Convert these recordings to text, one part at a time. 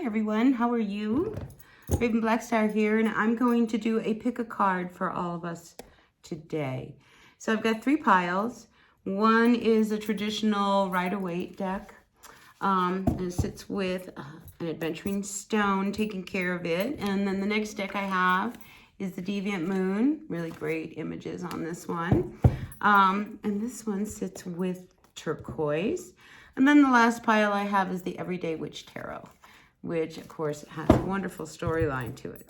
Hi everyone, how are you? Raven Blackstar here, and I'm going to do a pick a card for all of us today. So I've got 3 piles. One is a traditional Rider-Waite deck. And it sits with an Adventurine stone taking care of it. And then the next deck I have is the Deveiant Moon. Really great images on this one. And this one sits with Turquoise. And then the last pile I have is the Everyday Witch Tarot, which of course has a wonderful storyline to it.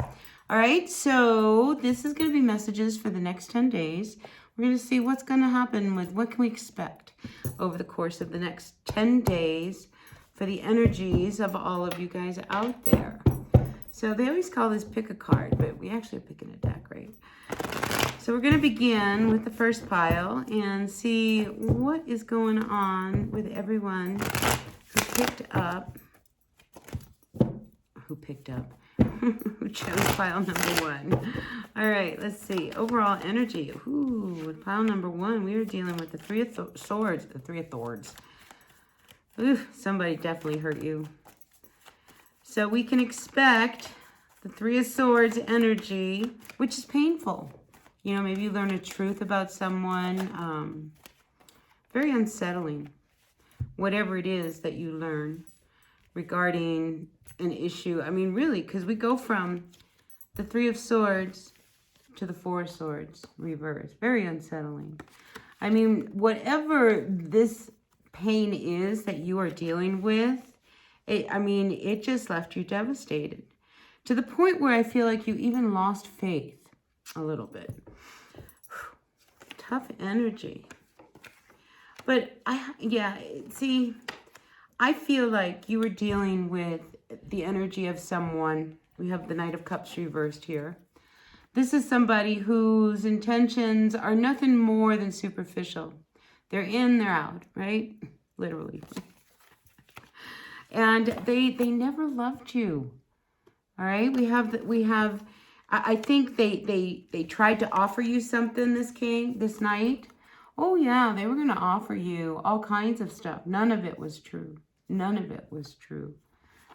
All right, so this is going to be messages for the next 10 days. We're going to see what's going to happen with what can we expect over the course of the next 10 days for the energies of all of you guys out there. So they always call this pick a card, but we actually are picking a deck, right? So we're going to begin with the first pile and see what is going on with everyone who chose pile number 1. All right, let's see. Overall energy. Ooh, with pile number 1, we are dealing with the 3 of Swords. The 3 of Swords. Ooh, somebody definitely hurt you. So we can expect the 3 of Swords energy, which is painful. You know, maybe you learn a truth about someone. Very unsettling. Whatever it is that you learn regarding an issue. I mean, really, because we go from the 3 of Swords to the 4 of Swords reverse. Very unsettling. I mean, whatever this pain is that you are dealing with, it just left you devastated. To the point where I feel like you even lost faith a little bit. Tough energy. But I feel like you were dealing with the energy of someone. We have the Knight of Cups reversed here. This is somebody whose intentions are nothing more than superficial. They're in, they're out, right? Literally. And they never loved you. All right? I think they tried to offer you something this night. Oh yeah, they were going to offer you all kinds of stuff. None of it was true. None of it was true.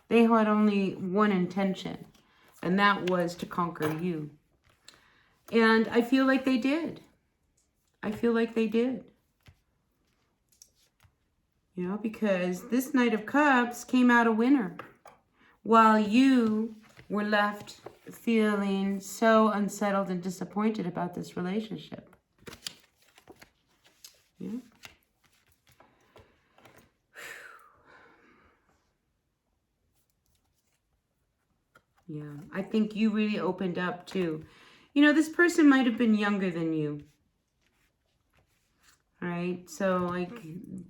They had only one intention, and that was to conquer you. And I feel like they did. I feel like they did. You know, because this Knight of Cups came out a winner, while you were left feeling so unsettled and disappointed about this relationship. Yeah. Yeah, I think you really opened up too. You know, this person might have been younger than you. All right, so like, you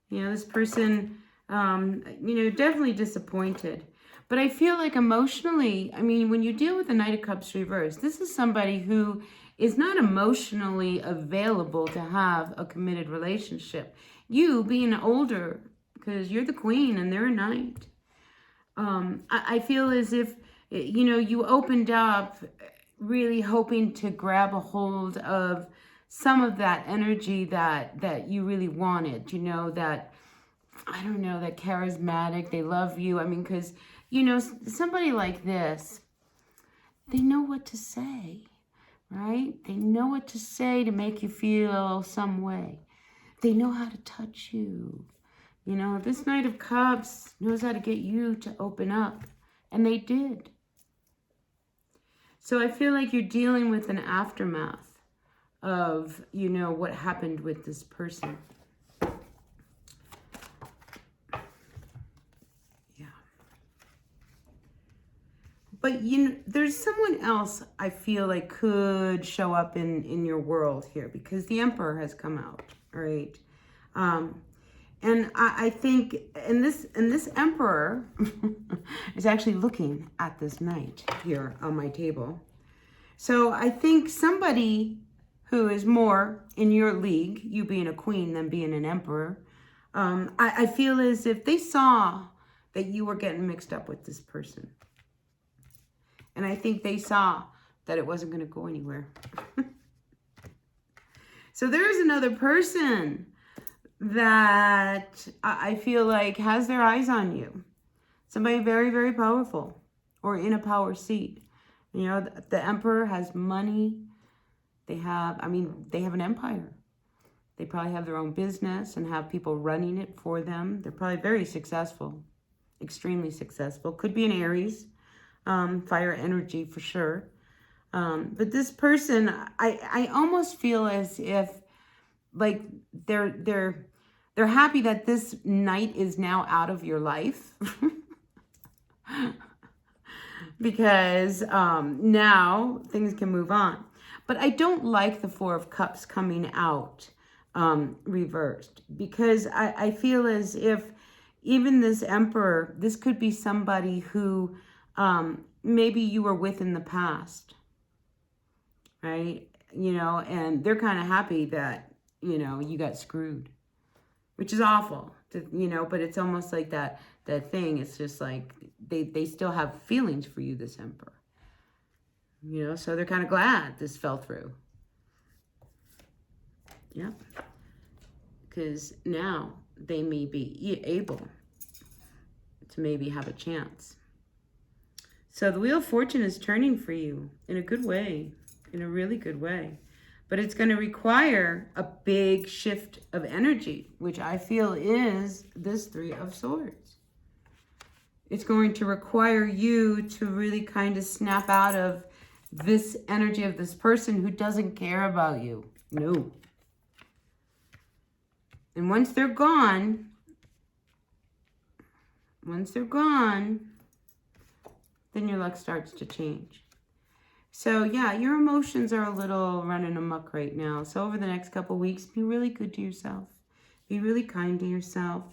know, this person, definitely disappointed. But I feel like emotionally, I mean, when you deal with the Knight of Cups reversed, this is somebody who is not emotionally available to have a committed relationship. You being older, because you're the queen and they're a knight. I feel as if, you know, you opened up really hoping to grab a hold of some of that energy that you really wanted, you know, that, I don't know, that charismatic, they love you. I mean, because, you know, somebody like this, they know what to say, right? They know what to say to make you feel some way. They know how to touch you. You know, this Knight of Cups knows how to get you to open up. And they did. So I feel like you're dealing with an aftermath of, you know, what happened with this person. Yeah. But, you know, there's someone else I feel like could show up in your world here, because the Emperor has come out, right? And I think, and this Emperor is actually looking at this Knight here on my table. So I think somebody who is more in your league, you being a queen than being an emperor, I feel as if they saw that you were getting mixed up with this person. And I think they saw that it wasn't going to go anywhere. So there's another person that I feel like has their eyes on you. Somebody very, very powerful or in a power seat. You know, the Emperor has money. They have, I mean, they have an empire. They probably have their own business and have people running it for them. They're probably very successful, extremely successful. Could be an Aries, fire energy for sure. But this person, I almost feel as if like they're happy that this knight is now out of your life. Because now things can move on. But I don't like the Four of Cups coming out reversed, because I feel as if even this Emperor, this could be somebody who maybe you were with in the past, right? You know, and they're kind of happy that, you know, you got screwed, which is awful, you know, but it's almost like that thing. It's just like they still have feelings for you, this Emperor. You know, so they're kind of glad this fell through. Yeah. Because now they may be able to maybe have a chance. So the Wheel of Fortune is turning for you in a good way, in a really good way. But it's going to require a big shift of energy, which I feel is this Three of Swords. It's going to require you to really kind of snap out of this energy of this person who doesn't care about you. No. And once they're gone, then your luck starts to change. So yeah, your emotions are a little running amok right now. So over the next couple weeks, be really good to yourself. Be really kind to yourself.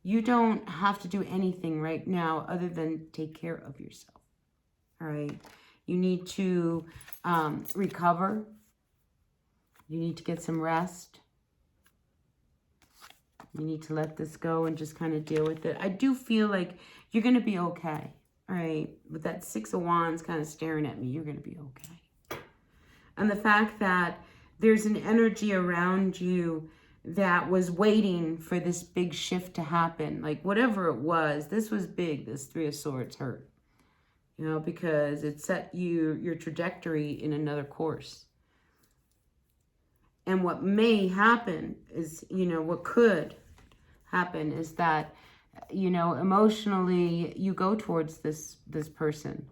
You don't have to do anything right now other than take care of yourself. All right. You need to recover. You need to get some rest. You need to let this go and just kind of deal with it. I do feel like you're going to be okay. All right. With that Six of Wands kind of staring at me, you're going to be okay. And the fact that there's an energy around you that was waiting for this big shift to happen. Like whatever it was, this was big. This Three of Swords hurt. You know, because it set your trajectory in another course. And what may happen is, you know, what could happen is that, you know, emotionally you go towards this person.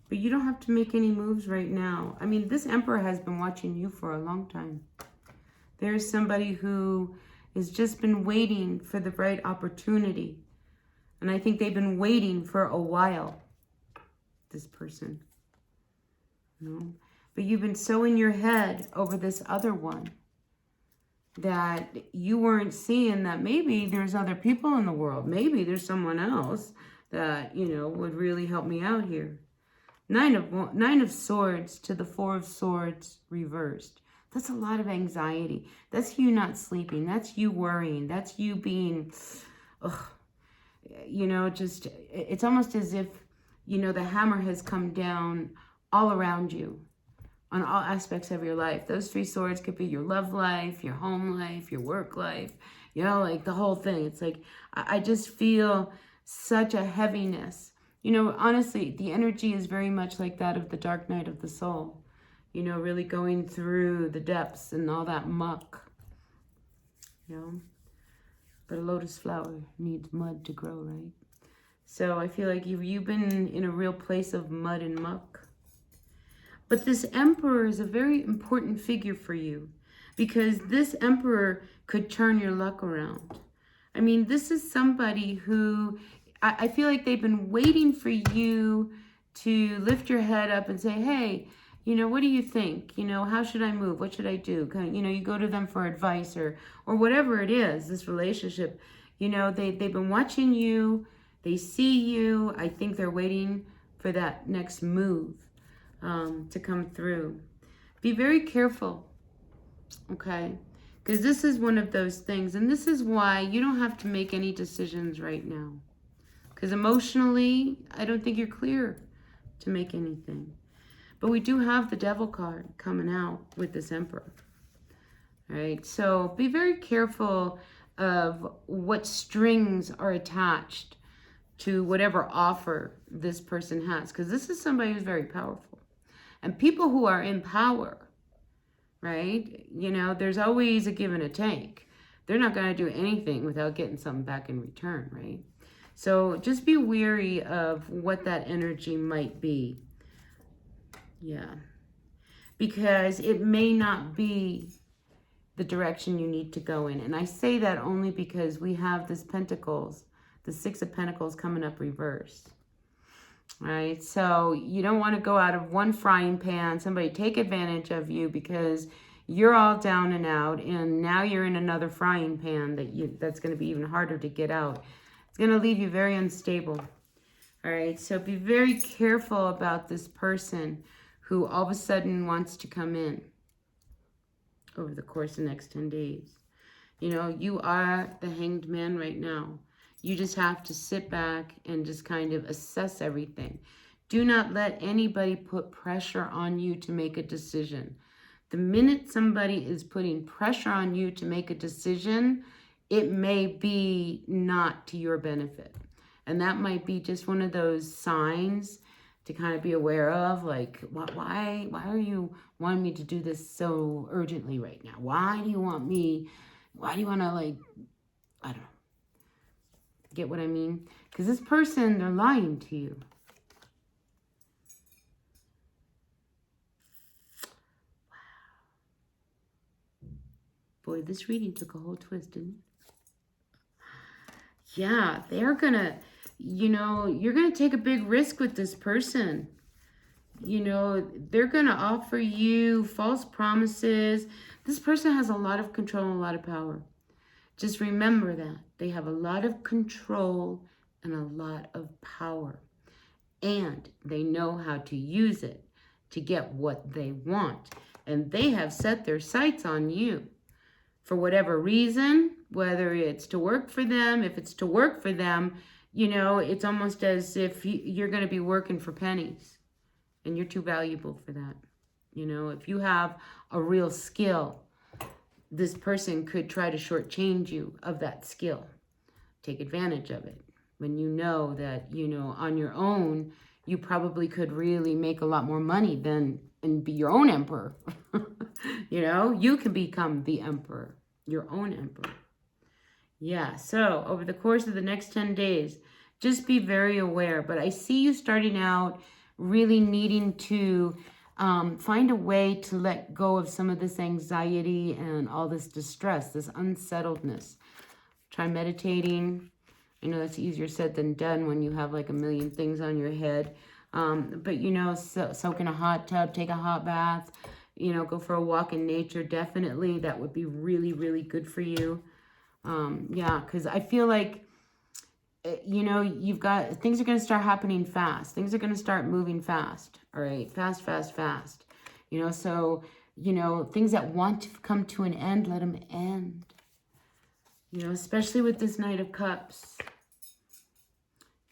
But you don't have to make any moves right now. I mean, this Emperor has been watching you for a long time. There's somebody who has just been waiting for the right opportunity. And I think they've been waiting for a while, this person. You know? But you've been so in your head over this other one that you weren't seeing that maybe there's other people in the world. Maybe there's someone else that, you know, would really help me out here. Nine of Swords to the Four of Swords reversed. That's a lot of anxiety. That's you not sleeping. That's you worrying. That's you being, you know, just, it's almost as if, you know, the hammer has come down all around you on all aspects of your life. Those three swords could be your love life, your home life, your work life, you know, like the whole thing. It's like, I just feel such a heaviness. You know, honestly, the energy is very much like that of the dark night of the soul. You know, really going through the depths and all that muck. You know, but a lotus flower needs mud to grow, right? So I feel like you've been in a real place of mud and muck. But this Emperor is a very important figure for you, because this Emperor could turn your luck around. I mean, this is somebody who I feel like they've been waiting for you to lift your head up and say, hey, you know, what do you think? You know, how should I move? What should I do? You know, you go to them for advice or whatever it is, this relationship. You know, they've been watching you. They see you. I think they're waiting for that next move to come through. Be very careful, okay? Because this is one of those things. And this is why you don't have to make any decisions right now. Because emotionally, I don't think you're clear to make anything. But we do have the Devil card coming out with this Emperor. All right, so be very careful of what strings are attached to whatever offer this person has, because this is somebody who's very powerful. And people who are in power, right? You know, there's always a give and a take. They're not going to do anything without getting something back in return, right? So just be wary of what that energy might be. Yeah. Because it may not be the direction you need to go in. And I say that only because we have this Pentacles, the Six of Pentacles coming up reverse. Right? So you don't want to go out of one frying pan, somebody take advantage of you because you're all down and out, and now you're in another frying pan that's going to be even harder to get out. It's going to leave you very unstable. All right, so be very careful about this person who all of a sudden wants to come in over the course of the next 10 days. You know, you are the Hanged Man right now. You just have to sit back and just kind of assess everything. Do not let anybody put pressure on you to make a decision. The minute somebody is putting pressure on you to make a decision, it may be not to your benefit. And that might be just one of those signs to kind of be aware of, like, why are you wanting me to do this so urgently right now? Why do you want to, like, I don't know. Get what I mean? Because this person, they're lying to you. Wow. Boy, this reading took a whole twist, didn't it? Yeah, they're gonna, you know, you're gonna take a big risk with this person. You know, they're gonna offer you false promises. This person has a lot of control and a lot of power. Just remember that. They have a lot of control and a lot of power. And they know how to use it to get what they want. And they have set their sights on you for whatever reason, whether it's to work for them. If it's to work for them, you know, it's almost as if you're going to be working for pennies. And you're too valuable for that. You know, if you have a real skill, this person could try to shortchange you of that skill. Take advantage of it. When you know that, you know, on your own, you probably could really make a lot more money than and be your own emperor. You know, you can become the emperor, your own emperor. Yeah, so over the course of the next 10 days, just be very aware. But I see you starting out really needing to find a way to let go of some of this anxiety and all this distress, this unsettledness. Try meditating. I know that's easier said than done when you have like a million things on your head. But, you know, soak in a hot tub, take a hot bath, you know, go for a walk in nature. Definitely, that would be really, really good for you. Yeah, because I feel like, you know, things are going to start happening fast. Things are going to start moving fast. All right. Fast, fast, fast. You know, so, you know, things that want to come to an end, let them end. You know, especially with this Knight of Cups.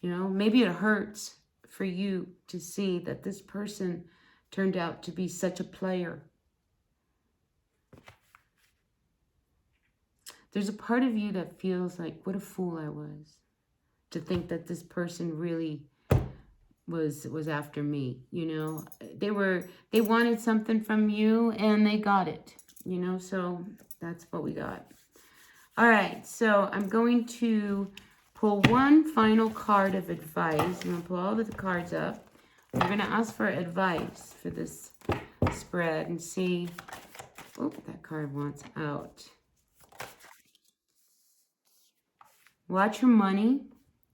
You know, maybe it hurts for you to see that this person turned out to be such a player. There's a part of you that feels like, what a fool I was to think that this person really was after me. You know, they wanted something from you and they got it, you know, so that's what we got. All right, so I'm going to pull one final card of advice. I'm going to pull all of the cards up. We're going to ask for advice for this spread and see. Oh, that card wants out. Watch your money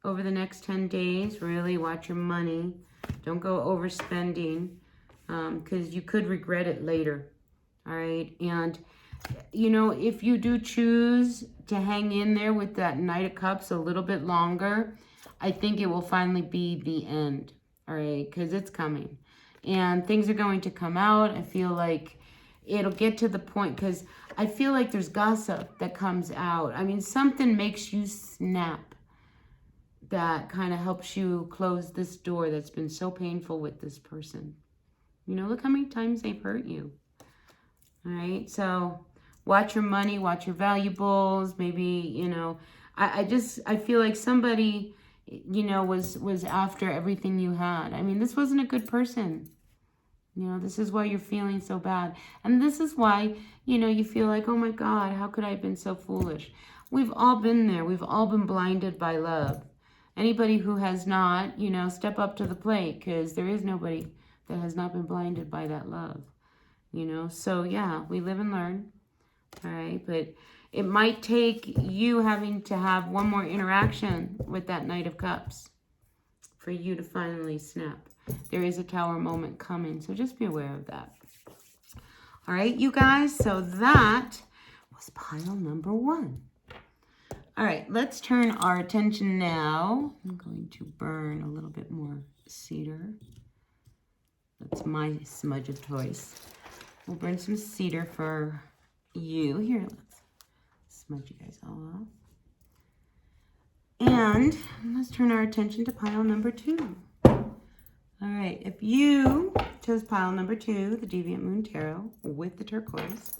over the next 10 days. Really watch your money. Don't go overspending because you could regret it later. All right, and you know, if you do choose to hang in there with that Knight of Cups a little bit longer, I think it will finally be the end, all right, because it's coming. And things are going to come out. I feel like it'll get to the point, because I feel like there's gossip that comes out. I mean, something makes you snap that kind of helps you close this door that's been so painful with this person. You know, look how many times they've hurt you. All right, so watch your money, watch your valuables. Maybe, you know, I feel like somebody, you know, was after everything you had. I mean, this wasn't a good person. You know, this is why you're feeling so bad. And this is why, you know, you feel like, oh my God, how could I have been so foolish? We've all been there. We've all been blinded by love. Anybody who has not, you know, step up to the plate, because there is nobody that has not been blinded by that love. You know, so yeah, we live and learn. All right, but it might take you having to have one more interaction with that Knight of Cups for you to finally snap. There is a Tower moment coming, so just be aware of that. All right, you guys, so that was pile number 1. All right, let's turn our attention now. I'm going to burn a little bit more cedar. That's my smudge of choice. We'll burn some cedar for you. Here, let's smudge you guys all off. And let's turn our attention to pile number 2. All right, if you chose pile number 2, the Deviant Moon Tarot with the turquoise,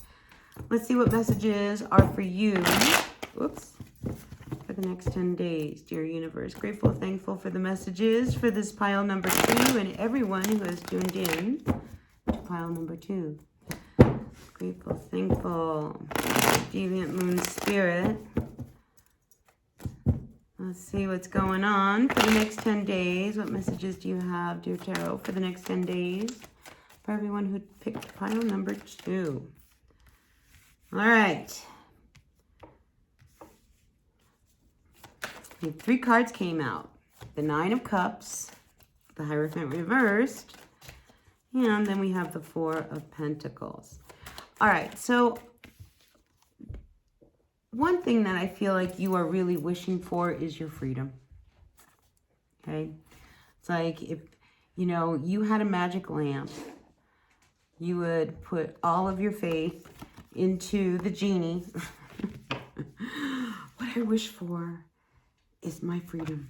let's see what messages are for you. Oops. For the next 10 days, dear universe. Grateful, thankful for the messages for this pile number 2 and everyone who has tuned in to pile number 2. Grateful, thankful. Deviant Moon Spirit. Let's see what's going on for the next 10 days. What messages do you have, dear Tarot, for the next 10 days for everyone who picked pile number 2? All right. 3 cards came out. The 9 of Cups, the Hierophant reversed, and then we have the 4 of Pentacles. All right, so one thing that I feel like you are really wishing for is your freedom. Okay? It's like if, you know, you had a magic lamp, you would put all of your faith into the genie. What I wish for is my freedom.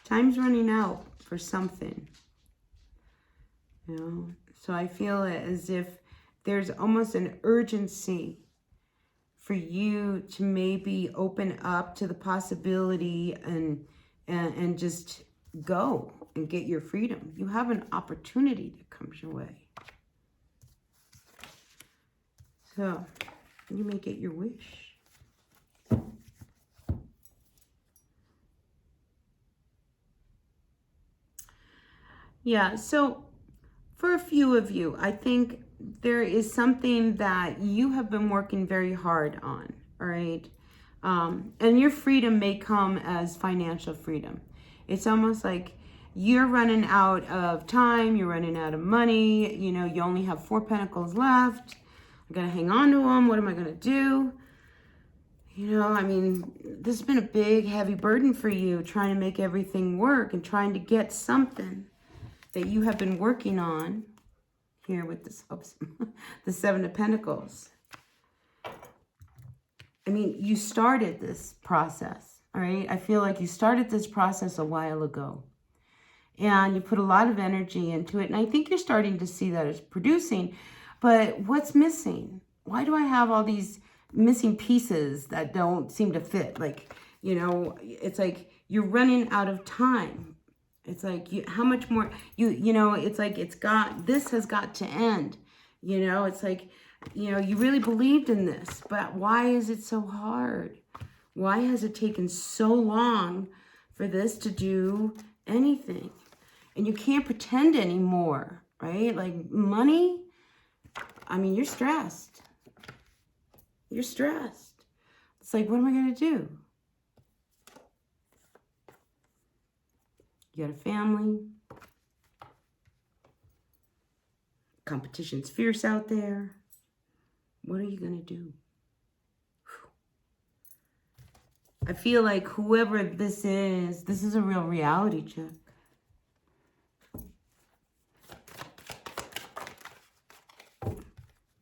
Time's running out for something. You know? So I feel as if there's almost an urgency for you to maybe open up to the possibility and just go and get your freedom. You have an opportunity that comes your way. So you may get your wish. Yeah, so for a few of you, I think there is something that you have been working very hard on, all right? And your freedom may come as financial freedom. It's almost like you're running out of time, you're running out of money, you know, you only have 4 pentacles left. I gotta hang on to them. What am I gonna do? You know, I mean, this has been a big, heavy burden for you, trying to make everything work and trying to get something that you have been working on here with this, oops, the 7 of Pentacles. I mean, you started this process, all right? I feel like you started this process a while ago. And you put a lot of energy into it. And I think you're starting to see that it's producing. But what's missing? Why do I have all these missing pieces that don't seem to fit? Like, you know, it's like you're running out of time. It's like, how much more, you know, it's like this has got to end. You know, it's like, you know, you really believed in this, but why is it so hard? Why has it taken so long for this to do anything? And you can't pretend anymore, right? Like money, I mean, you're stressed. You're stressed. It's like, what am I going to do? You got a family. Competition's fierce out there. What are you going to do? I feel like whoever this is a real reality check.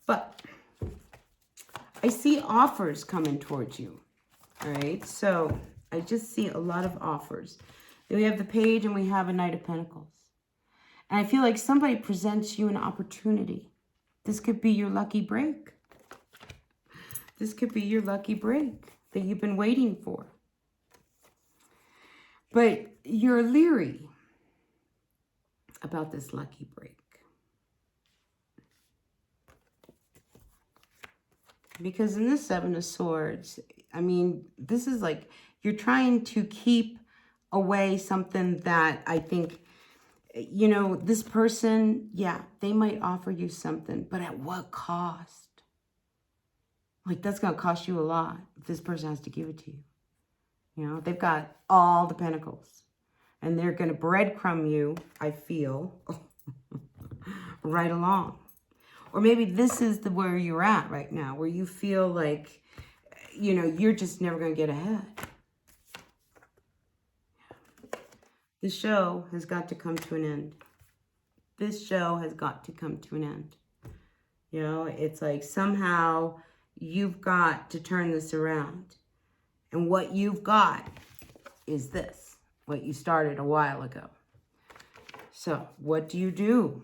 But I see offers coming towards you. All right. So I just see a lot of offers. Then we have the Page and we have a Knight of Pentacles. And I feel like somebody presents you an opportunity. This could be your lucky break. This could be your lucky break that you've been waiting for. But you're leery about this lucky break. Because in this Seven of Swords, I mean, this is like you're trying to keep away something that I think, you know, this person, yeah, they might offer you something, but at what cost? Like, that's going to cost you a lot if this person has to give it to you. You know, they've got all the pentacles. And they're going to breadcrumb you, I feel, right along. Or maybe this is where you're at right now, where you feel like, you know, you're just never going to get ahead. The show has got to come to an end. This show has got to come to an end. You know, it's like somehow you've got to turn this around. And what you've got is this, what you started a while ago. So what do?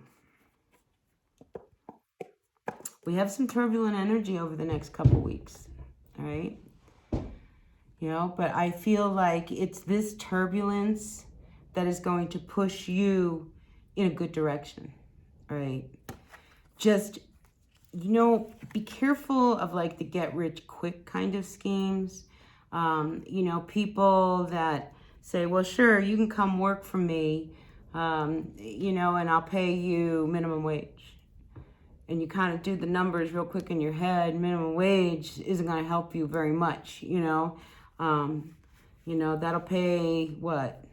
We have some turbulent energy over the next couple weeks, all right? You know, but I feel like it's this turbulence that is going to push you in a good direction, all right? Just, you know, be careful of like the get rich quick kind of schemes. You know, people that say, well, sure, you can come work for me, you know, and I'll pay you minimum wage. And you kind of do the numbers real quick in your head. Minimum wage isn't going to help you very much, you know. You know, that'll pay what?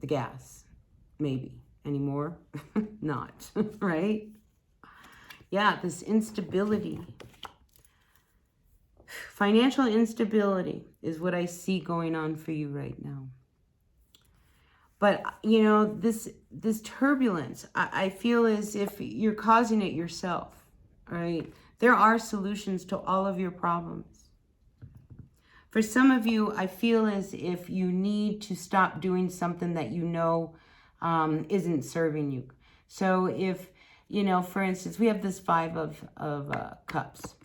The gas, maybe. Anymore? Not, right? Yeah, this instability. Financial instability is what I see going on for you right now. But, you know, this turbulence, I feel as if you're causing it yourself, right? There are solutions to all of your problems. For some of you, I feel as if you need to stop doing something that you know isn't serving you. So if, you know, for instance, we have this Five of Cups.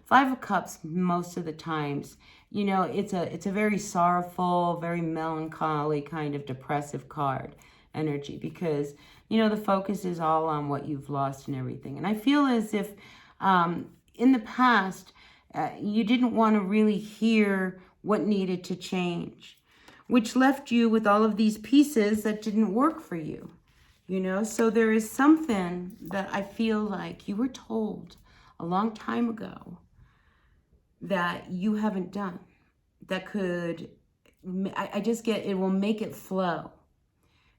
Five of Cups, most of the times, you know, it's a very sorrowful, very melancholy kind of depressive card energy because, you know, the focus is all on what you've lost and everything. And I feel as if in the past, you didn't want to really hear what needed to change, which left you with all of these pieces that didn't work for you, you know? So there is something that I feel like you were told a long time ago that you haven't done, that could, I just get, it will make it flow.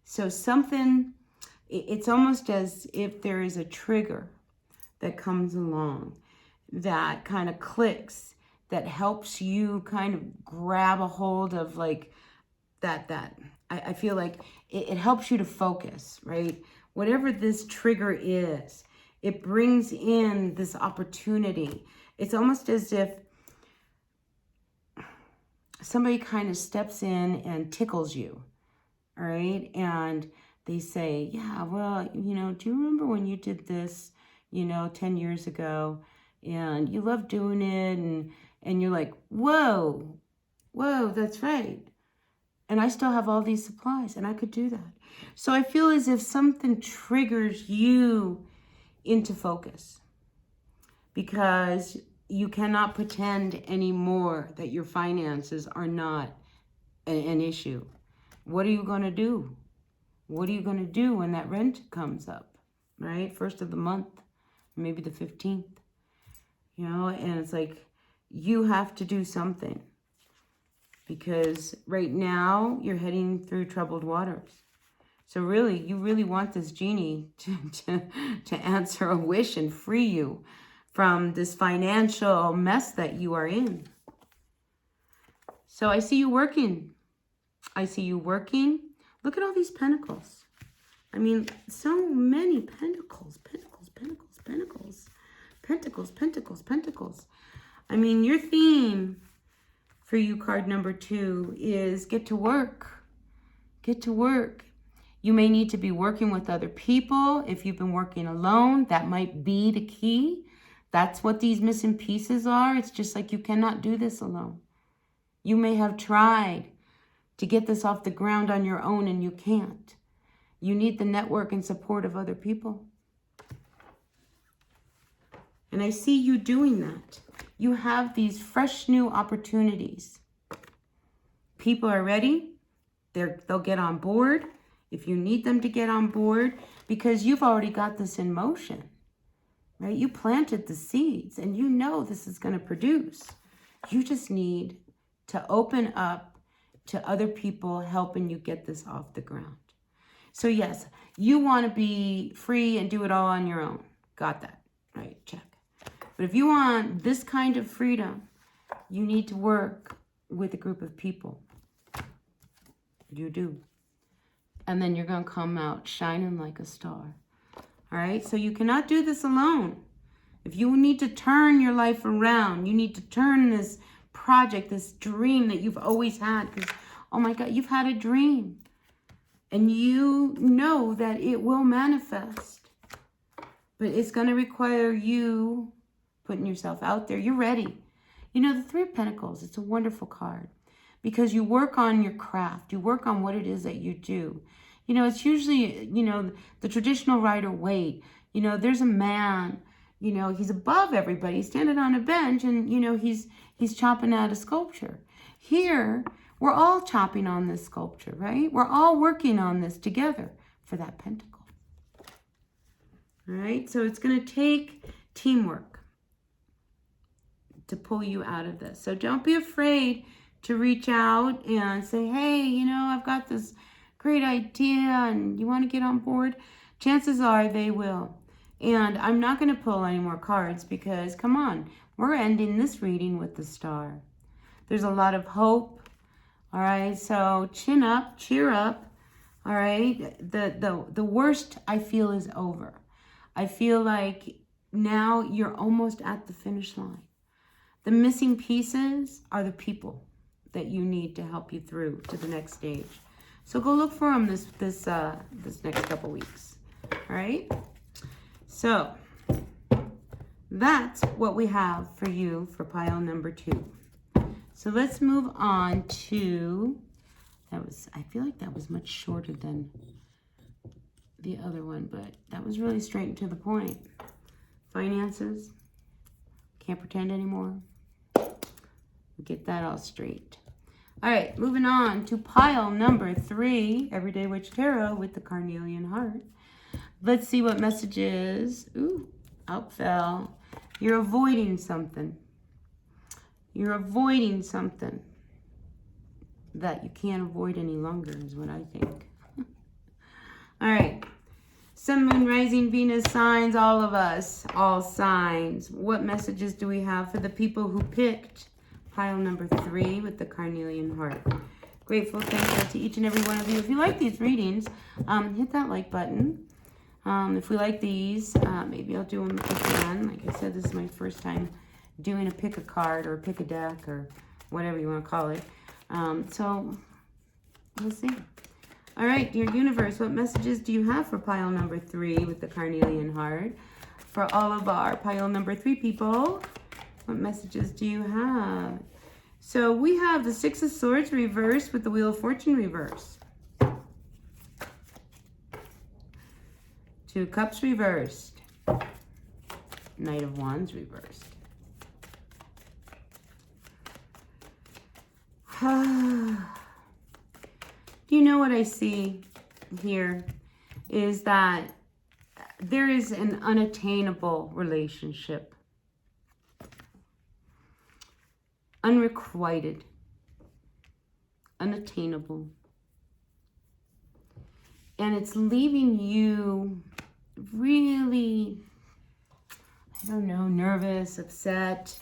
So something, it's almost as if there is a trigger that comes along that kind of clicks, that helps you kind of grab a hold of like that. I feel like it helps you to focus, right? Whatever this trigger is, it brings in this opportunity. It's almost as if somebody kind of steps in and tickles you, all right? And they say, yeah, well, you know, do you remember when you did this, you know, 10 years ago, and you love doing it, and you're like, whoa, that's right. And I still have all these supplies, and I could do that. So I feel as if something triggers you into focus because you cannot pretend anymore that your finances are not an issue. What are you going to do? What are you going to do when that rent comes up, right? First of the month, maybe the 15th, you know, and it's like you have to do something because right now you're heading through troubled waters. So really, you really want this genie to answer a wish and free you from this financial mess that you are in. So I see you working. I see you working. Look at all these pentacles. I mean, so many pentacles, pentacles, pentacles, pentacles, pentacles, pentacles, pentacles. I mean, your theme for you, card number 2, is get to work. Get to work. You may need to be working with other people. If you've been working alone, that might be the key. That's what these missing pieces are. It's just like you cannot do this alone. You may have tried to get this off the ground on your own and you can't. You need the network and support of other people. And I see you doing that. You have these fresh new opportunities. People are ready. They'll get on board if you need them to get on board, because you've already got this in motion, right? You planted the seeds and you know this is going to produce. You just need to open up to other people helping you get this off the ground. So yes, you want to be free and do it all on your own. Got that, right? Check. But if you want this kind of freedom, you need to work with a group of people. You do. And then you're going to come out shining like a star. All right? So you cannot do this alone. If you need to turn your life around, you need to turn this project, this dream that you've always had. Because, oh my God, you've had a dream. And you know that it will manifest. But it's going to require you putting yourself out there. You're ready. You know, the Three of Pentacles, it's a wonderful card. Because you work on your craft. You work on what it is that you do. You know, it's usually, you know, the traditional Rider-Waite. You know, there's a man, you know, he's above everybody. He's standing on a bench and, you know, he's chopping at a sculpture. Here, we're all chopping on this sculpture, right? We're all working on this together for that pentacle. All right? So it's going to take teamwork to pull you out of this. So don't be afraid to reach out and say, hey, you know, I've got this great idea and you want to get on board. Chances are they will. And I'm not going to pull any more cards because, come on, we're ending this reading with the star. There's a lot of hope. All right, so chin up, cheer up. All right, the worst I feel is over. I feel like now you're almost at the finish line. The missing pieces are the people that you need to help you through to the next stage. So go look for them this next couple weeks. All right. So that's what we have for you for pile number 2. So let's move on to I feel like that was much shorter than the other one, but that was really straight and to the point. Finances. Can't pretend anymore. Get that all straight. All right, moving on to pile number 3, Everyday Witch Tarot with the Carnilian heart. Let's see what messages. Ooh, out fell. You're avoiding something. You're avoiding something that you can't avoid any longer is what I think. All right. Sun, Moon, Rising, Venus signs, all of us, all signs. What messages do we have for the people who picked pile number 3 with the Carnilian heart? Grateful, thankful to each and every one of you. If you like these readings, hit that like button. If we like these, maybe I'll do them again. Like I said, this is my first time doing a pick a card or pick a deck or whatever you want to call it. So we'll see. All right, dear universe, what messages do you have for pile number 3 with the Carnilian heart? For all of our pile number 3 people, what messages do you have? So we have the Six of Swords reversed with the Wheel of Fortune reversed. 2 Cups reversed. Knight of Wands reversed. You know what I see here is that there is an unattainable relationship. Unrequited. Unattainable. And it's leaving you really, I don't know, nervous, upset.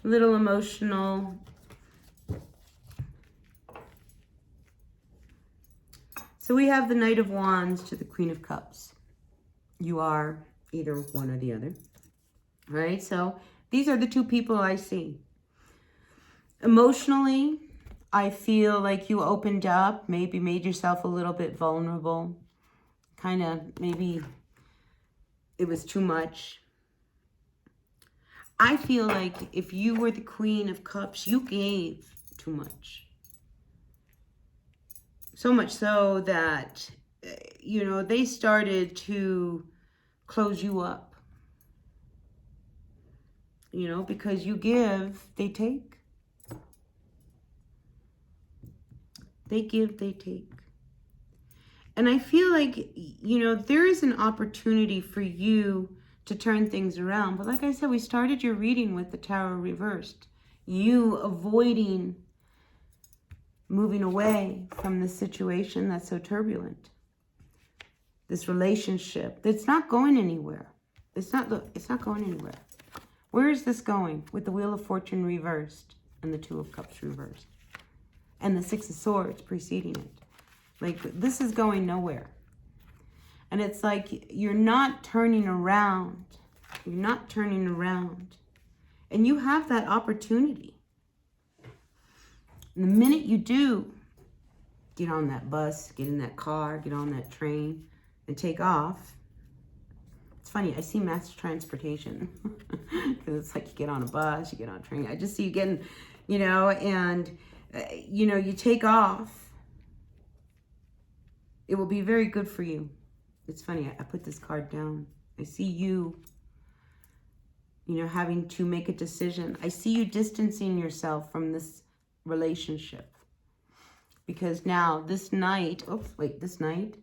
A little emotional. So we have the Knight of Wands to the Queen of Cups. You are either one or the other. All right, so these are the 2 people I see. Emotionally, I feel like you opened up, maybe made yourself a little bit vulnerable. Kind of, maybe it was too much. I feel like if you were the Queen of Cups, you gave too much. So much so that, you know, they started to close you up. You know, because you give, they take. They give, they take. And I feel like, you know, there is an opportunity for you to turn things around. But like I said, we started your reading with the Tower reversed. You avoiding moving away from this situation that's so turbulent. This relationship that's not going anywhere. It's not going anywhere. Where is this going? With the Wheel of Fortune reversed and the Two of Cups reversed. And the Six of Swords preceding it. Like, this is going nowhere. And it's like you're not turning around. You're not turning around. And you have that opportunity. And the minute you do, get on that bus, get in that car, get on that train, and take off. It's funny, I see mass transportation. Because it's like you get on a bus, you get on a train. I just see you getting, you know, and, you know, you take off. It will be very good for you. It's funny, I put this card down. I see you, you know, having to make a decision. I see you distancing yourself from this relationship. Because now, this night, this night,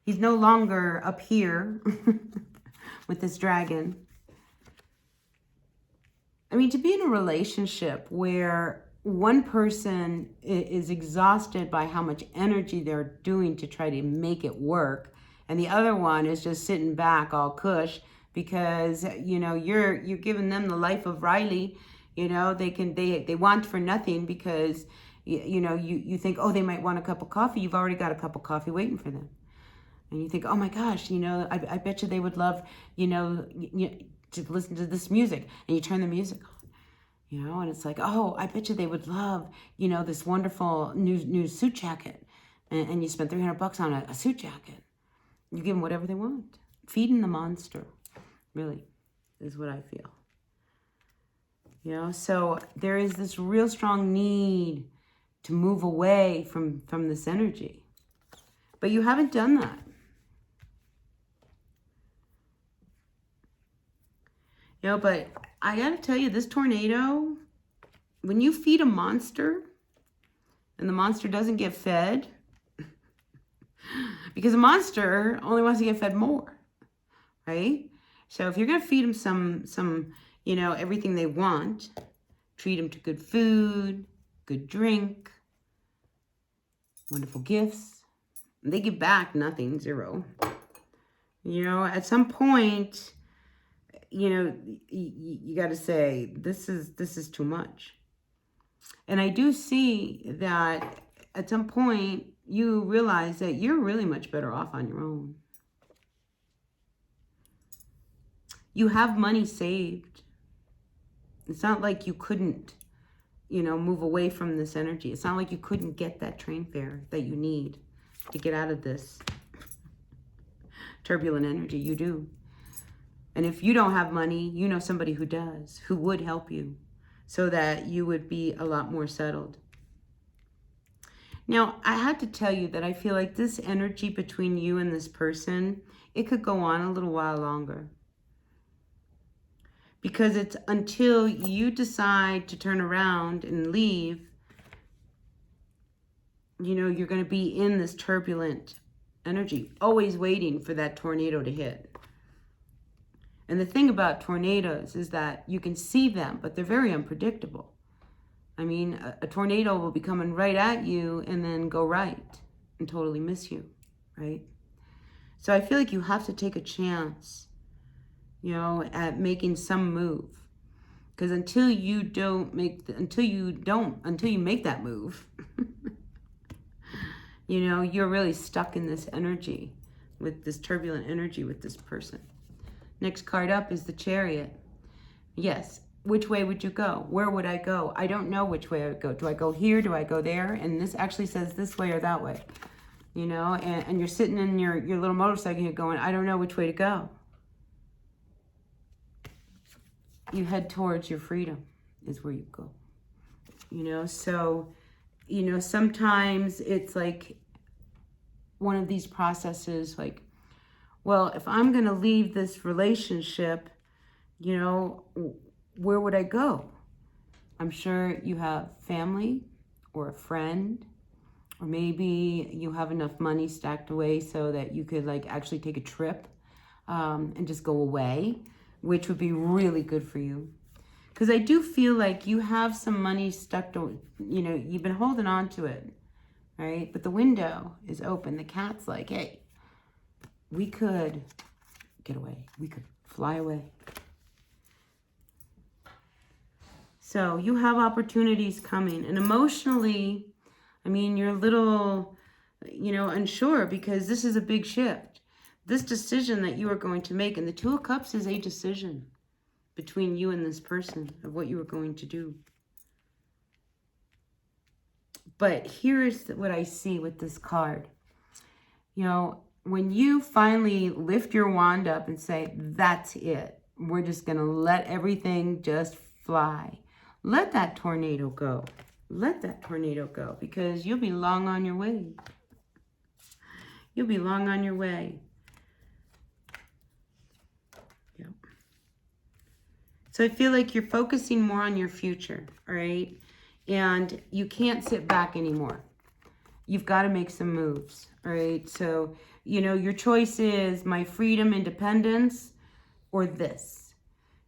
he's no longer up here with this dragon. I mean, to be in a relationship where one person is exhausted by how much energy they're doing to try to make it work, and the other one is just sitting back all cush because, you know, you're giving them the life of Riley. You know, they want for nothing because, you know, you think, oh, they might want a cup of coffee. You've already got a cup of coffee waiting for them. And you think, oh my gosh, you know, I bet you they would love, you know, to listen to this music. And you turn the music on. You know, and it's like, oh, I bet you they would love, you know, this wonderful new suit jacket. And you spend $300 on a suit jacket. You give them whatever they want. Feeding the monster, really, is what I feel. You know, so there is this real strong need to move away from this energy. But you haven't done that. You know, but I got to tell you, this tornado, when you feed a monster and the monster doesn't get fed, because a monster only wants to get fed more, right? So if you're going to feed them some, you know, everything they want, treat them to good food, good drink, wonderful gifts, they give back nothing, zero. You know, at some point, you know, you got to say, this is too much. And I do see that at some point you realize that you're really much better off on your own. You have money saved. It's not like you couldn't, you know, move away from this energy. It's not like you couldn't get that train fare that you need to get out of this turbulent energy. You do. And if you don't have money, you know somebody who does, who would help you so that you would be a lot more settled. Now, I had to tell you that I feel like this energy between you and this person, it could go on a little while longer. Because it's until you decide to turn around and leave, you know, you're going to be in this turbulent energy, always waiting for that tornado to hit. And the thing about tornadoes is that you can see them, but they're very unpredictable. I mean, a tornado will be coming right at you and then go right and totally miss you, right? So I feel like you have to take a chance, you know, at making some move. Because until you make that move, you know, you're really stuck in this energy, with this turbulent energy with this person. Next card up is the Chariot. Yes, which way would you go? Where would I go? I don't know which way I would go. Do I go here? Do I go there? And this actually says this way or that way. You know, and you're sitting in your little motorcycle, you're going, I don't know which way to go. You head towards your freedom is where you go. You know, so, you know, sometimes it's like one of these processes like, well, if I'm going to leave this relationship, you know, where would I go? I'm sure you have family or a friend, or maybe you have enough money stacked away so that you could like actually take a trip and just go away, which would be really good for you. Because I do feel like you have some money stuck to, you know, you've been holding on to it, right? But the window is open. The cat's like, hey, we could get away. We could fly away. So you have opportunities coming. And emotionally, I mean, you're a little, you know, unsure because this is a big shift. This decision that you are going to make, and the Two of Cups is a decision between you and this person of what you are going to do. But here's what I see with this card. You know, when you finally lift your wand up and say, that's it. We're just going to let everything just fly. Let that tornado go. Let that tornado go because you'll be long on your way. You'll be long on your way. Yep. So I feel like you're focusing more on your future, all right? And you can't sit back anymore. You've got to make some moves, all right? So, you know, your choice is my freedom, independence, or this.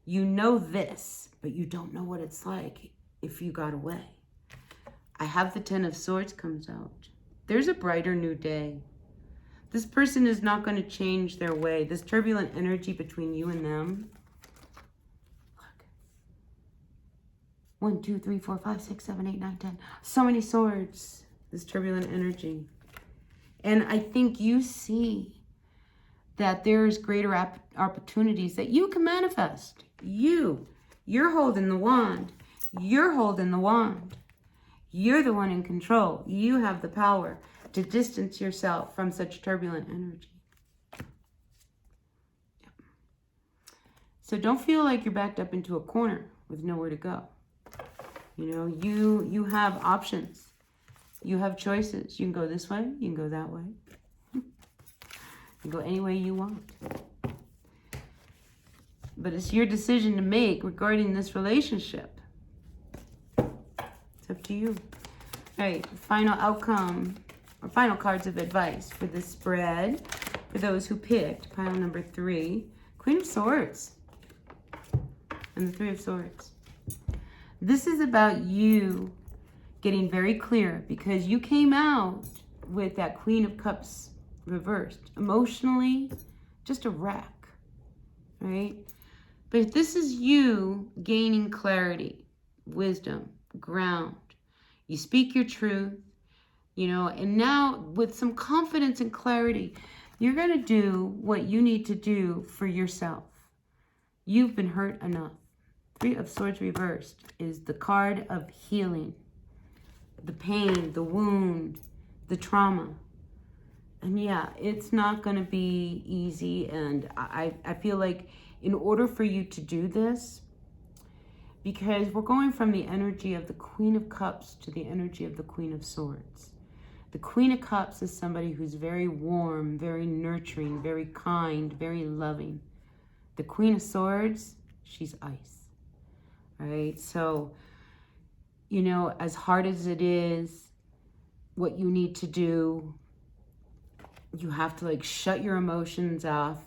You know this, but you don't know what it's like if you got away. I have the Ten of Swords comes out. There's a brighter new day. This person is not going to change their way. This turbulent energy between you and them. Look. 1, 2, 3, 4, 5, 6, 7, 8, 9, 10. So many swords. This turbulent energy. And I think you see that there's greater opportunities that you can manifest. You're holding the wand. You're holding the wand. You're the one in control. You have the power to distance yourself from such turbulent energy. Yep. So don't feel like you're backed up into a corner with nowhere to go. You know, you have options. You have choices. You can go this way. You can go that way. You can go any way you want. But it's your decision to make regarding this relationship. It's up to you. All right, final outcome, or final cards of advice for this spread. For those who picked pile number 3, Queen of Swords and the 3 of Swords. This is about you getting very clear because you came out with that Queen of Cups reversed. Emotionally, just a wreck, right? But this is you gaining clarity, wisdom, ground. You speak your truth, you know, and now with some confidence and clarity, you're going to do what you need to do for yourself. You've been hurt enough. 3 of Swords reversed is the card of healing. The pain, the wound, the trauma. And yeah, it's not going to be easy. And I feel like in order for you to do this, because we're going from the energy of the Queen of Cups to the energy of the Queen of Swords. The Queen of Cups is somebody who's very warm, very nurturing, very kind, very loving. The Queen of Swords, she's ice. All right? So, you know, as hard as it is, what you need to do, you have to like shut your emotions off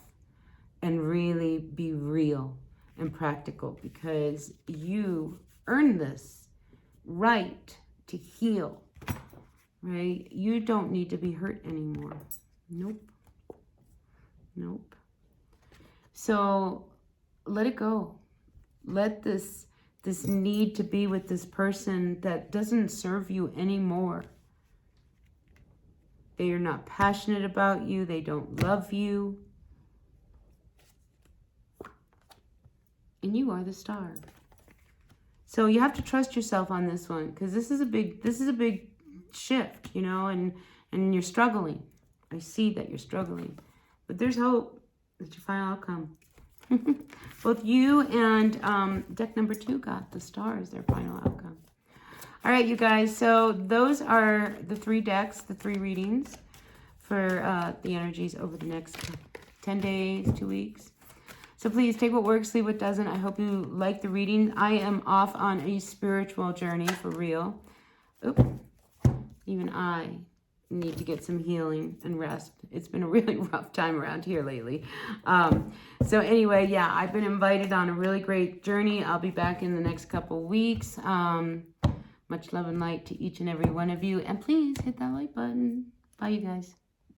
and really be real and practical because you earned this right to heal, right? You don't need to be hurt anymore. Nope. Nope. So let it go. Let this need to be with this person that doesn't serve you anymore. They are not passionate about you. They don't love you. And you are the star. So you have to trust yourself on this one, because this is a big shift, you know, and you're struggling. I see that you're struggling, but there's hope. That's your final outcome. Both you and deck number 2 got the star as their final outcome. All right, you guys. So those are the 3 decks, the 3 readings for the energies over the next 10 days, 2 weeks. So please take what works, leave what doesn't. I hope you like the reading. I am off on a spiritual journey for real. Oop. Even I need to get some healing and rest. It's been a really rough time around here lately. So anyway, yeah, I've been invited on a really great journey. I'll be back in the next couple weeks. Much love and light to each and every one of you. And please hit that like button. Bye, you guys.